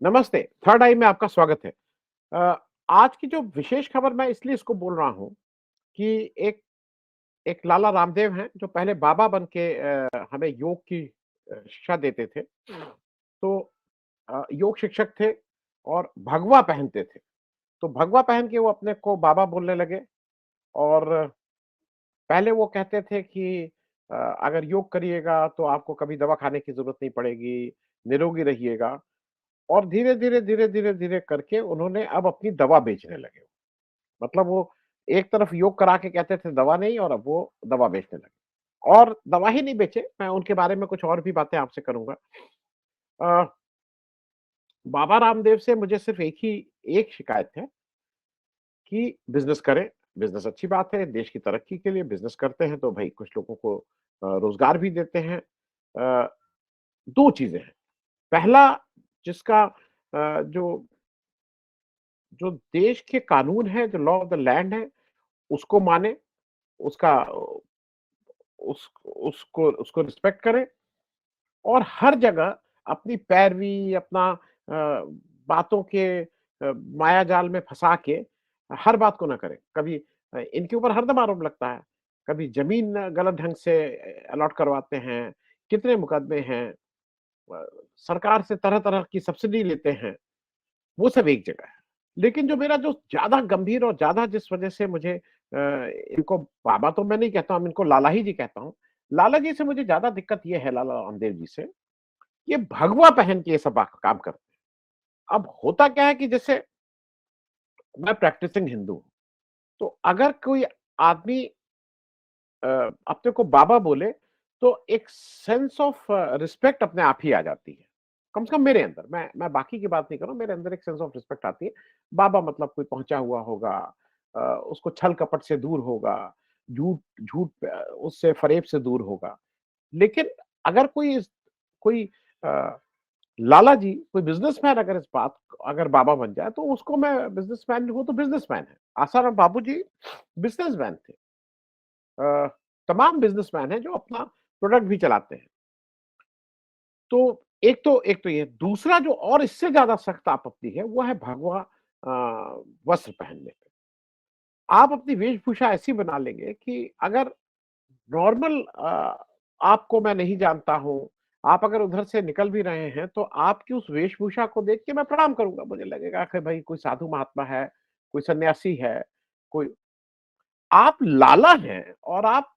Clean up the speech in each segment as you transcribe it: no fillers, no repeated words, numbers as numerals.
नमस्ते, थर्ड आई में आपका स्वागत है। अ, आज की जो विशेष खबर मैं इसलिए इसको बोल रहा हूँ कि एक एक लाला रामदेव हैं जो पहले बाबा बन के हमें योग की शिक्षा देते थे। तो योग शिक्षक थे और भगवा पहनते थे। तो भगवा पहन के वो अपने को बाबा बोलने लगे और पहले वो कहते थे कि अगर योग करिएगा तो आपको कभी दवा खाने की ज़रूरत नहीं पड़ेगी, निरोगी रहिएगा। और धीरे-धीरे, धीरे-धीरे, धीरे करके उन्होंने अब अपनी दवा बेचने लगे। मतलब वो एक तरफ योग करा के कहते थे दवा नहीं और अब वो दवा बेचने लगे। और दवा ही नहीं बेचे, मैं उनके बारे में कुछ और भी बातें आपसे करूँगा। अ, बाबा रामदेव से मुझे सिर्फ़ एक शिकायत है कि बिज़नेस करें, बिज़नेस अच्छी बात है, देश की तरक्की के लिए बिज़नेस करते हैं तो भई कुछ लोगों को रोज़गार भी देते हैं। अ, 2 चीज़ें हैं, पहला जिसका जो जो देश के कानून है, जो लॉ ऑफ द लैंड है, उसको माने, उसका उसको रिस्पेक्ट करें और हर जगह अपनी पैरवी, अपना बातों के मायाजाल में फँसा के हर बात को ना करें। कभी इनके ऊपर हरदम आरोप लगता है, कभी ज़मीन गलत ढंग से अलॉट करवाते हैं, कितने मुकदमे हैं, अ, सरकार से तरह-तरह की सब्सिडी लेते हैं। वो सब एक जगह है। लेकिन जो मेरा जो ज़्यादा गंभीर और ज़्यादा जिस वज़ह से मुझे इनको बाबा तो मैं नहीं कहता हूँ, इनको लाला ही जी कहता हूँ। लाला जी से मुझे ज़्यादा दिक्कत ये है लाला रामदेव जी से, ये भगवा पहन के ये सब काम करते हैं। अब होता क्या है कि जैसे मैं प्रैक्टिसिंग हिंदू हूँ, तो अगर कोई आदमी अपने को बाबा बोले, तो एक सेंस ऑफ रिस्पेक्ट अपने आप ही आ जाती है। कम से कम मेरे अंदर, मैं बाकी की बात नहीं कर रहा हूँ, मेरे अंदर एक सेंस ऑफ रिस्पेक्ट आती है। बाबा मतलब कोई पहुँचा हुआ होगा, उसको छल-कपट से दूर होगा, झूठ झूठ उससे फ़रेब से दूर होगा। लेकिन अगर कोई अ, लाला जी, कोई बिज़नेसमैन अगर इस बात अगर बाबा बन जाए, तो उसको मैं बिज़नेसमैन वो तो बिज़नेसमैन है। आसाराम बापूजी बिज़नेसमैन थे। अ, तमाम बिज़नेसमैन हैं जो अपना प्रोडक्ट भी चलाते हैं। तो एक तो ये, दूसरा जो और इससे ज़्यादा सख्त आपत्ति है, वो है भगवा वस्त्र पहनने पे। आप अपनी वेशभूषा ऐसी बना लेंगे कि अगर नॉर्मल आपको मैं नहीं जानता हूँ, आप अगर उधर से निकल भी रहे हैं, तो आपकी उस वेशभूषा को देख के मैं प्रणाम करूँगा। मुझे लगेगा कि भई कोई साधु महात्मा है, कोई सन्यासी है, कोई आप लाला हैं और आप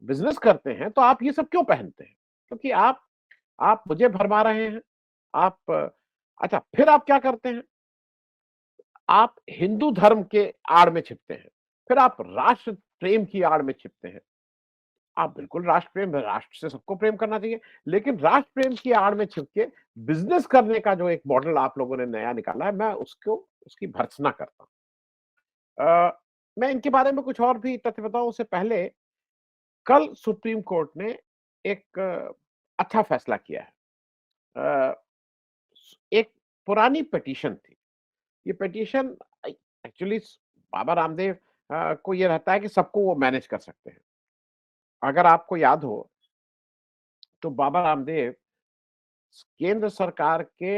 बिज़नेस करते हैं, तो आप ये सब क्यों पहनते हैं? क्योंकि आप मुझे भरमा रहे हैं। आप अच्छा, फिर आप क्या करते हैं? आप हिंदू धर्म के आड़ में छिपते हैं। फिर आप राष्ट्र प्रेम की आड़ में छिपते हैं। आप बिल्कुल राष्ट्र से सबको प्रेम करना चाहिए, लेकिन राष्ट्र प्रेम की आड़ में छिप के बिज़नेस करने का जो एक मॉडल आप लोगों ने नया निकाला है, मैं उसको उसकी भर्त्सना करता हूँ। मैं इनके बारे में कुछ और भी तथ्य बताऊँ उससे पहले, कल सुप्रीम कोर्ट ने एक अच्छा फैसला किया है। अ, एक पुरानी पिटीशन थी। ये पिटीशन एक्चुअली बाबा रामदेव को ये रहता है कि सबको वो मैनेज कर सकते हैं। अगर आपको याद हो, तो बाबा रामदेव केंद्र सरकार के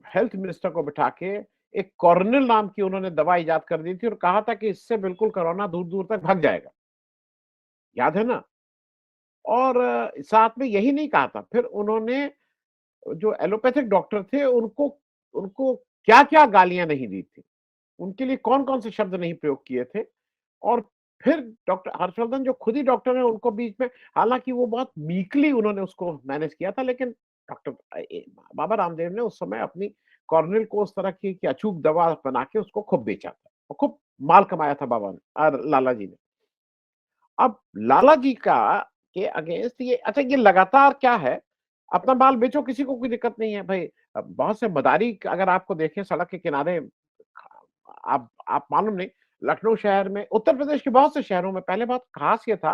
हेल्थ मिनिस्टर को बिठा के एक कॉर्निल नाम की उन्होंने दवा इजाद कर दी थी और कहा था कि इससे बिल्कुल कोरोना दूर-दूर तक भाग जाएगा। याद है ना? और साथ में यही नहीं कहा था, फिर उन्होंने जो एलोपैथिक डॉक्टर थे उनको उनको क्या-क्या गालियाँ नहीं दी थी। उनके लिए कौन-कौन से शब्द नहीं प्रयोग किए थे और फिर डॉक्टर हर्षवर्धन जो खुद ही डॉक्टर हैं उनको बीच में, हालाँकि वो बहुत मीकली उन्होंने उसको मैनेज किया था, लेकिन डॉक्टर बाबा रामदेव ने उस समय अपनी कॉर्निल को उस तरह की कि अचूक दवा बना के उसको खूब बेचा था और खूब माल कमाया था बाबा ने लाला जी ने। अब लाला जी का के अगेंस्ट ये, अच्छा ये लगातार क्या है, अपना माल बेचो किसी को कोई दिक्कत नहीं है भाई। बहुत से मदारी अगर आपको देखें सड़क के किनारे, आप मालूम नहीं, लखनऊ शहर में, उत्तर प्रदेश के बहुत से शहरों में पहले बहुत खास ये था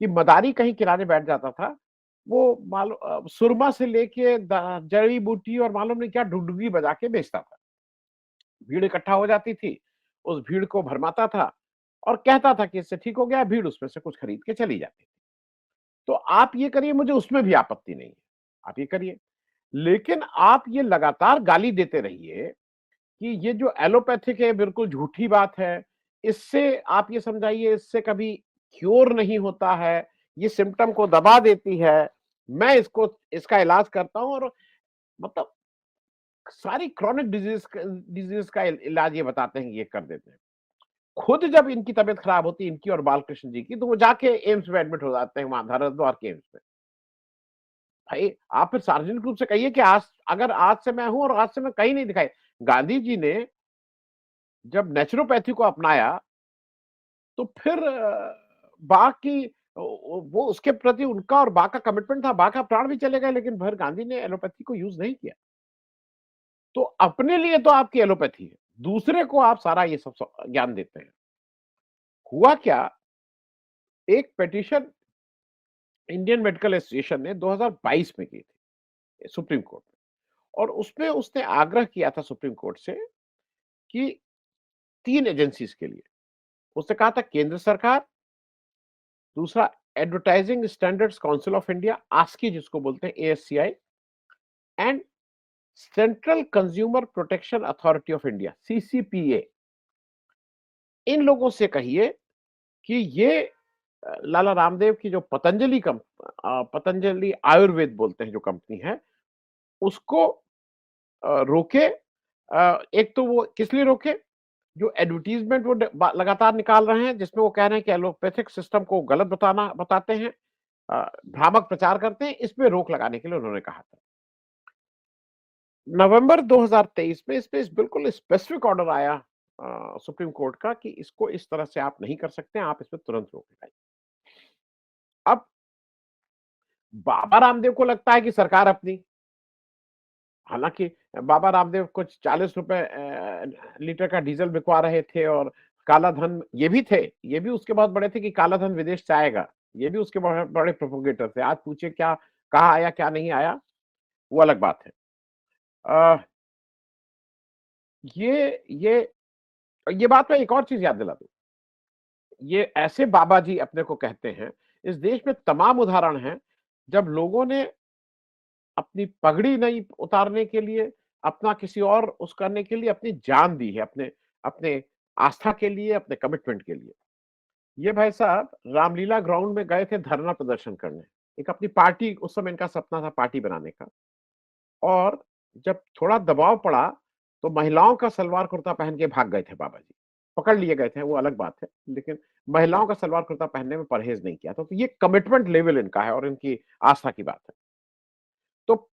कि मदारी कहीं किनारे बैठ जाता था। वो सुरमा से लेके जड़ी-बूटी और मालूम नहीं क्या डुगडुगी बजा के बेचता था। भीड़ इकट्ठा हो जाती थी, उस भीड़ को भरमाता था और कहता था कि इससे ठीक हो गया, भीड़ उसमें से कुछ खरीद के चली जाती थी। तो आप ये करिए, मुझे उसमें भी आपत्ति नहीं है, आप ये करिए। लेकिन आप ये लगातार गाली देते रहिए कि ये जो एलोपैथिक है बिल्कुल झूठी बात है। इससे आप ये समझाइए इससे कभी क्योर नहीं होता है, ये सिम्पटम को दबा देती है। मैं इसको इसका इलाज करता हूँ और मतलब सारी क्रोनिक डिजीज़ का इलाज ये बताते हैं, ये कर देते हैं। खुद जब इनकी तबीयत खराब होती है इनकी और बालकृष्ण जी की, तो वो जाके एम्स में एडमिट हो जाते हैं वहाँ हरिद्वार के एम्स में। भाई आप फिर सार्वजनिक रूप से कहिए कि आज से मैं हूँ और आज से मैं कहीं नहीं दिखाई। गांधी जी ने जब नेचुरोपैथी को अपनाया तो फिर बा की वो उसके प्रति उनका और बा का कमिटमेंट था। बा का प्राण भी चले गए लेकिन फिर गांधी ने एलोपैथी को यूज़ नहीं किया। तो अपने लिए तो आपकी एलोपैथी है, दूसरे को आप सारा ये सब ज्ञान देते हैं। हुआ क्या, एक पिटीशन इंडियन मेडिकल एसोसिएशन ने 2022 में की थी सुप्रीम कोर्ट में और उसमें उसने आग्रह किया था सुप्रीम कोर्ट से कि 3 एजेंसीज के लिए। उसने कहा था केंद्र सरकार, दूसरा advertising standards council of India ASCI जिसको बोलते हैं ASCI and central consumer protection authority of India CCPA. इन लोगों से कहिए कि ये लाला रामदेव की जो पतंजलि आयुर्वेद बोलते हैं जो कंपनी है, उसको रोके। एक तो वो किस लिए रोके? जो एडवर्टाइजमेंट वो लगातार निकाल रहे हैं जिसमें वो कह रहे हैं कि एलोपैथिक सिस्टम को गलत बताते हैं, भ्रामक प्रचार करते हैं, इस पे रोक लगाने के लिए उन्होंने कहा था। नवंबर 2023 में इस पे बिल्कुल स्पेसिफिक ऑर्डर आया सुप्रीम कोर्ट का कि इसको इस तरह से आप नहीं कर सकते हैं, आप इस पे तुरंत रोक लगाइए। अब बाबा रामदेव को लगता है कि सरकार अपनी, हालांकि बाबा रामदेव कुछ 40 रुपए लीटर का डीजल बिकवा रहे थे और काला धन ये भी थे, ये भी उसके बहुत बड़े थे कि काला धन विदेश से आएगा, ये भी उसके बड़े बड़े प्रोपोगेटर थे। आज पूछे क्या कहा आया क्या नहीं आया, वो अलग बात है। आ, ये ये बात में एक और चीज याद दिला दूं, ये ऐसे बाबा जी अपने को कहते हैं, इस देश में तमाम उदाहरण हैं जब लोगों ने अपनी पगड़ी नहीं उतारने के लिए, अपना किसी और उस करने के लिए अपनी जान दी है, अपने अपने आस्था के लिए, अपने कमिटमेंट के लिए। ये भाई साहब रामलीला ग्राउंड में गए थे धरना प्रदर्शन करने। एक अपनी पार्टी, उस समय इनका सपना था पार्टी बनाने का, और जब थोड़ा दबाव पड़ा, तो महिलाओं का सलवार कुर्ता पहन के भाग गए थे बाबा जी। पकड़ लिए गए थे, वो अलग बात है, लेकिन महिलाओं का सलवार कुर्ता पहनने में परहेज नहीं किया था। तो ये कमिटमेंट लेवल इनका है और इनकी आस्था की बात है। तो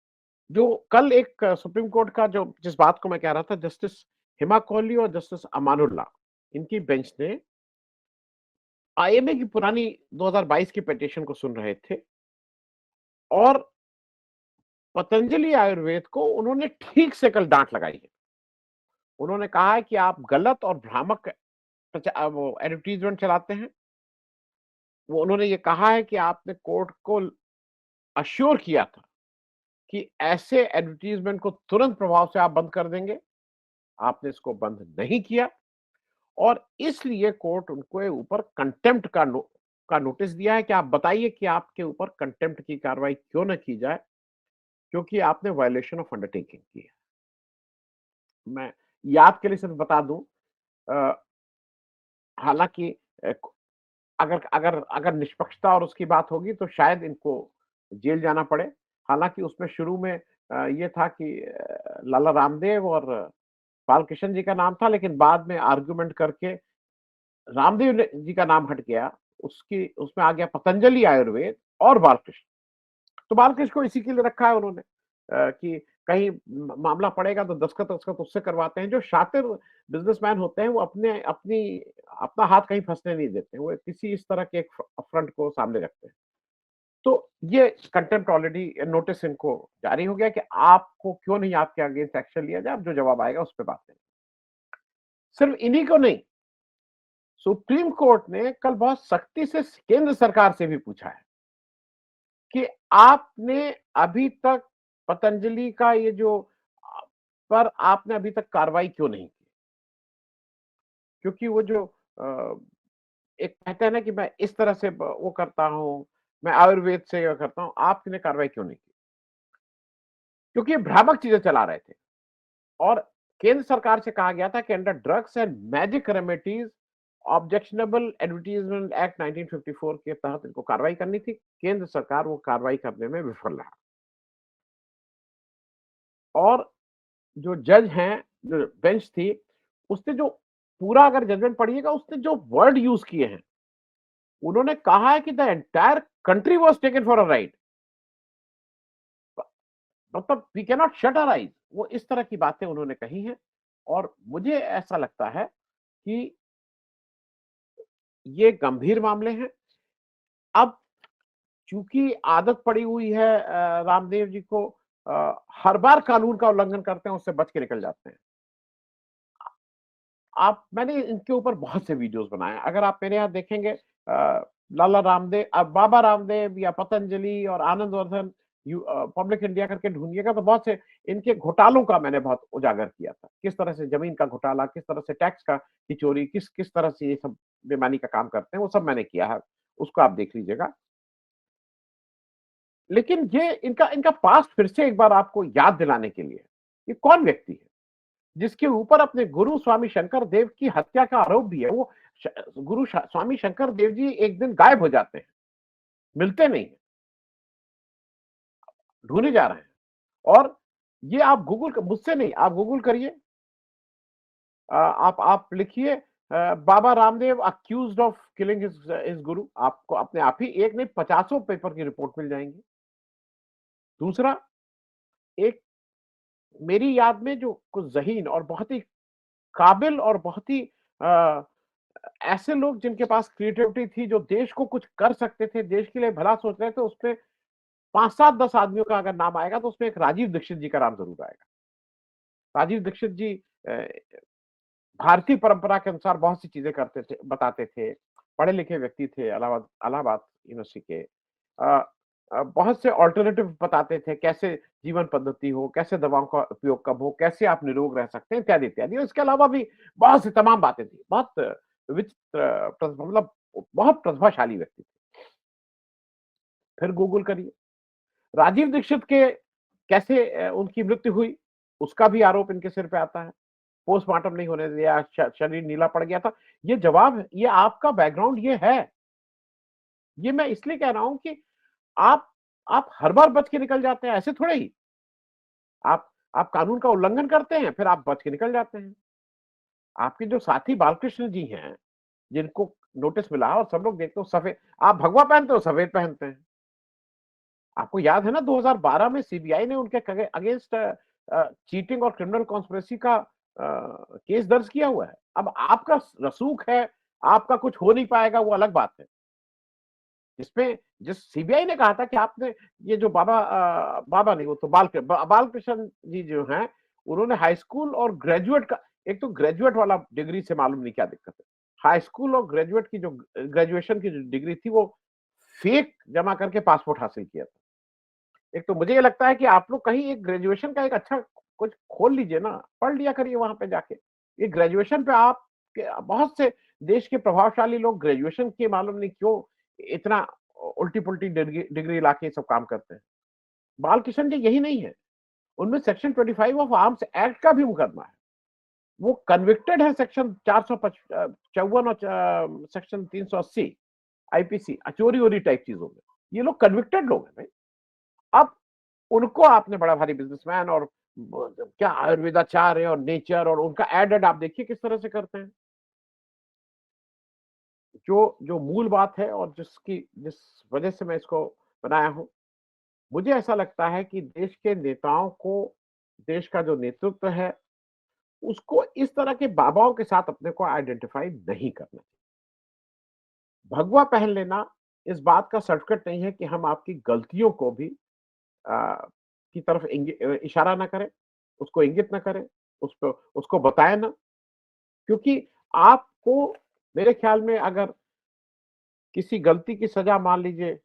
जो कल एक सुप्रीम कोर्ट का जो जिस बात को मैं कह रहा था, जस्टिस हिमा कोहली और जस्टिस अमानुल्लाह, इनकी बेंच ने आईएमए की पुरानी 2022 की पिटीशन को सुन रहे थे और पतंजलि आयुर्वेद को उन्होंने ठीक से कल डांट लगाई है। उन्होंने कहा है कि आप गलत और भ्रामक वो एडवर्टाइजमेंट चलाते हैं। वो उन्होंने ये कहा है कि आपने कोर्ट को अश्योर किया था कि ऐसे एडवर्टाइजमेंट को तुरंत प्रभाव से आप बंद कर देंगे। आपने इसको बंद नहीं किया और इसलिए कोर्ट उनके ऊपर कंटेम्प्ट का नोटिस दिया है कि आप बताइए कि आपके ऊपर कंटेम्प्ट की कार्रवाई क्यों न की जाए, क्योंकि आपने वायलेशन ऑफ अंडरटेकिंग की है। मैं याद के लिए सिर्फ बता दूं, हालांकि अगर अगर अगर निष्पक्षता और उसकी बात होगी तो शायद इनको जेल जाना पड़े। हालांकि उसमें शुरू में ये था कि लाला रामदेव और बालकृष्ण जी का नाम था, लेकिन बाद में आर्गुमेंट करके जी का नाम हट गया। उसकी उसमें आ गया पतंजलि आयुर्वेद और बालकृष्ण। तो बालकृष्ण को इसी के लिए रखा है उन्होंने, कि कहीं मामला पड़ेगा तो दस्तखत वस्तखत उससे करवाते हैं। जो शातिर बिजनेसमैन होते हैं वो अपना हाथ कहीं फंसने नहीं देते, वो किसी इस तरह के एक फ्रंट को सामने रखते हैं। तो ये कंटेम्प्ट ऑलरेडी नोटिस इनको जारी हो गया कि आपको क्यों नहीं आपके अगेंस्ट एक्शन लिया जाए, अब जो जवाब आएगा उस पर बात करें। सिर्फ इन्हीं को नहीं, सुप्रीम कोर्ट ने कल बहुत सख्ती से केंद्र सरकार से भी पूछा है कि आपने अभी तक पतंजलि का ये जो पर आपने अभी तक कार्रवाई क्यों नहीं की? क्योंकि वो जो एक कहते हैं ना कि मैं इस तरह से वो करता हूं, मैं आयुर्वेद से करता हूं, आपने कार्रवाई क्यों नहीं की? क्योंकि ये भ्रामक चीज़ें चला रहे थे और केंद्र सरकार से कहा गया था कि under drugs and magic remedies objectionable advertisement act 1954 के तहत इनको कार्रवाई करनी थी। केंद्र सरकार वो कार्रवाई करने में विफल रहा और जो जज हैं, जो बेंच थी, उसने जो पूरा अगर जजमेंट पढ़िएगा, उसने जो वर्ड यूज़ किए हैं, उन्होंने कहा है कि the entire country was taken for a ride. मतलब we can not shut our eyes, वो इस तरह की बातें उन्होंने कही हैं और मुझे ऐसा लगता है कि ये गंभीर मामले हैं। अब चूँकि आदत पड़ी हुई है रामदेव जी को हर बार कानून का उल्लंघन करते हैं, उससे बच के निकल जाते हैं। आप मैंने इनके ऊपर बहुत से वीडियोज़ बनाए हैं। अगर आप मेरे यहाँ देखेंगे लाला रामदेव बाबा रामदेव या पतंजलि और आनंद वर्धन पब्लिक इंडिया करके ढूँढिएगा तो बहुत से इनके घोटालों का मैंने बहुत उजागर किया था। किस तरह से ज़मीन का घोटाला, किस तरह से टैक्स का की चोरी, किस किस तरह से ये सब बेईमानी का काम करते हैं, वो सब मैंने किया है। उसको आप देख लीजिएगा। लेकिन ये इनका इनका पास्ट फिर से एक बार आपको याद दिलाने के लिए, ये कौन व्यक्ति है? जिसके ऊपर अपने गुरु स्वामी शंकर देव की हत्या का आरोप भी है। वो श गुरु श स्वामी शंकर देव जी एक दिन गायब हो जाते हैं, मिलते नहीं हैं, ढूँढे जा रहे हैं और ये आप गूगल क मुझसे नहीं, आप गूगल करिए आप लिखिए Baba Ramdev accused of killing his guru आपको अपने आप ही एक नहीं पचासों पेपर की रिपोर्ट मिल जाएँगी। दूसरा, एक मेरी याद में जो कुछ ज़हीन और बहुत ही काबिल और बहुत ही अ, ऐसे लोग जिनके पास क्रिएटिविटी थी, जो देश को कुछ कर सकते थे, देश के लिए भला सोच रहे थे, उसमें 5, 7, 10 आदमियों का अगर नाम आएगा, तो उसमें एक राजीव दीक्षित जी का नाम ज़रूर आएगा। राजीव दीक्षित जी अ, भारतीय परंपरा के अनुसार बहुत सी चीज़ें करते थे बताते थे, पढ़े-लिखे व्यक्ति थे, इलाहाबाद इलाहाबाद यूनिवर्सिटी के। अ बहुत से अल्टरनेटिव बताते थे, कैसे जीवन पद्धति हो, कैसे दवाओं का उपयोग कब हो, कैसे आप निरोग रह सकते हैं, इत्यादि, इत्यादि। और इसके अलावा भी बहुत सी तमाम बातें थी। बहुत विचित्र मतलब बहुत प्रतिभाशाली व्यक्ति थे। फिर गूगल करिए, राजीव दीक्षित के कैसे उनकी मृत्यु हुई, उसका भी आरोप इनके सिर पे आता है। पोस्टमार्टम नहीं होने दिया, शरीर नीला पड़ गया था। ये जवाब ये आपका बैकग्राउंड ये है। ये मैं इसलिए कह रहा हूँ कि आप आप हर बार बच के निकल जाते हैं, ऐसे थोड़े ही। आप कानून का उल्लंघन करते हैं, फिर आप बच के निकल जाते हैं। आपके जो साथी बालकृष्ण जी हैं, जिनको नोटिस मिला और सब लोग देखते हो सफेद आप भगवा पहनते हो, सफेद पहनते हैं। आपको याद है ना 2012 में सीबीआई ने उनके अगेंस्ट चीटिंग और क्रिमिनल कॉन्स्पिरेसी का केस दर्ज किया हुआ है। अब आपका रसूख है, आपका कुछ हो नहीं पाएगा वो अलग बात है। जिसमें जिस सीबीआई ने कहा था कि आपने ये जो बाबा नहीं वो तो बालकृष्ण जी जो हैं, उन्होंने हाई स्कूल और ग्रेजुएट का एक तो ग्रेजुएट वाला डिग्री से मालूम नहीं क्या दिक्कत है। हाई स्कूल और ग्रेजुएट की जो ग्रेजुएशन की जो डिग्री थी वो फेक जमा करके पासपोर्ट हासिल किया था। एक तो मुझे ये लगता है कि आप लोग कहीं एक ग्रेजुएशन का एक अच्छा कुछ खोल लीजिए ना, पढ़ लिया करिए वहाँ पे जाके। ये ग्रेजुएशन पे आप के बहुत से देश के प्रभावशाली लोग ग्रेजुएशन के मालूम नहीं क्यों इतना उल्टी-पुल्टी डिग्री लाके सब काम करते हैं। बालकिशन जी यही नहीं है, उनमें सेक्शन 25 ऑफ आर्म्स एक्ट का भी मुकदमा है। वो कन्विक्टेड है सेक्शन 54 और सेक्शन 380 आईपीसी चोरी-वोरी टाइप चीज़ों में। ये लोग कन्विक्टेड लोग हैं भाई। अब उनको आपने बड़ा भारी बिज़नेसमैन और ब क्या आयुर्वेदाचार्य और नेचर और उनका एड आप देखिए किस तरह से करते हैं। जो जो मूल बात है और जिस वजह से मैं इसको बनाया हूँ, मुझे ऐसा लगता है कि देश के नेताओं को, देश का जो नेतृत्व है, उसको इस तरह के बाबाओं के साथ अपने को आइडेंटिफ़ाई नहीं करना। भगवा पहन लेना इस बात का सर्टिफ़िकेट नहीं है कि हम आपकी गलतियों को भी अ, की तरफ इशारा ना करें, उसको इंगित ना करें, उसको बताएँ ना, क्योंकि आपको मेरे ख़्याल में अगर किसी गलती की सज़ा मान लीजिए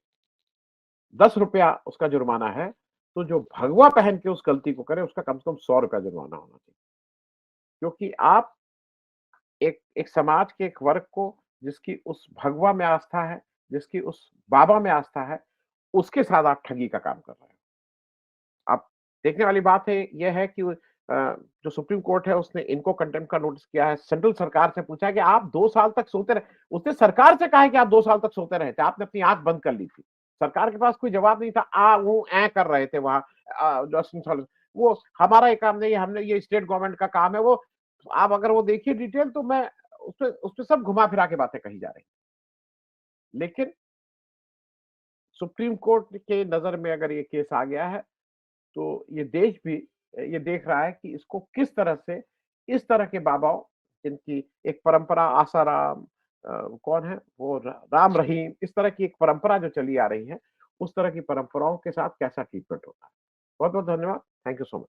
₹10 उसका जुर्माना है, तो जो भगवा पहन के उस गलती को करे, उसका कम से कम ₹100 जुर्माना होना चाहिए। क्योंकि आप एक एक समाज के एक वर्ग को जिसकी उस भगवा में आस्था है, जिसकी उस बाबा में आस्था है, उसके साथ आप ठगी का काम कर रहे हैं। आप देखने वाली बात है ये है कि जो सुप्रीम कोर्ट है उसने इनको कंटेम्प्ट का नोटिस किया है। सेंट्रल सरकार से पूछा है कि आप 2 साल तक सोते रहे, उसने सरकार से कहा है कि आप 2 साल तक सोते रहे थे, आपने अपनी आँख बंद कर ली थी। सरकार के पास कोई जवाब नहीं था, ऊ, ऐं कर रहे थे वहाँ जो असम साल वो हमारा ये काम नहीं है, हमने ये स्टेट गवर्नमेंट का काम है वो आप अगर वो देखिए डिटेल तो मैं उसपे सब घुमा-फिरा के बातें कही जा रही हैं। लेकिन सुप्रीम कोर्ट के नज़र में अगर ये केस आ गया है, तो ये देश भी ये देख रहा है कि इसको किस तरह से इस तरह के बाबाओं जिनकी एक परंपरा आसाराम कौन है वो राम रहीम इस तरह की एक परंपरा जो चली आ रही है, उस तरह की परंपराओं के साथ कैसा ट्रीटमेंट होता है। बहुत-बहुत धन्यवाद। Thank you so much.